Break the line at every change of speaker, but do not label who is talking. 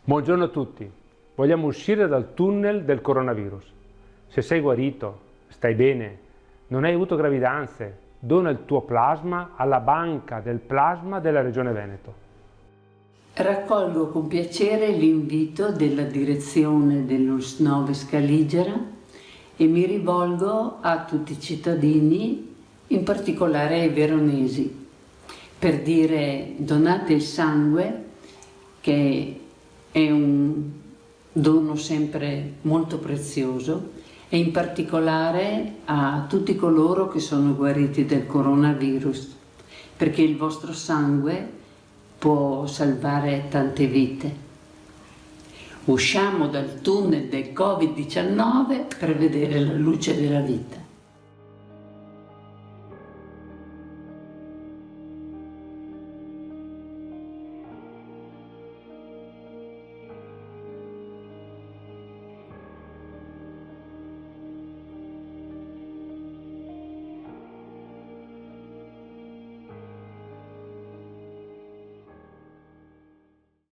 Buongiorno a tutti. Vogliamo uscire dal tunnel del coronavirus. Se sei guarito, stai bene, non hai avuto gravidanze, dona il tuo plasma alla banca del plasma della Regione Veneto.
Raccolgo con piacere l'invito della direzione dell'ULSS 9 Scaligera e mi rivolgo a tutti i cittadini, in particolare ai veronesi, per dire: donate il sangue, che è un dono sempre molto prezioso, e in particolare a tutti coloro che sono guariti del coronavirus, perché il vostro sangue può salvare tante vite. Usciamo dal tunnel del Covid-19 per vedere la luce della vita.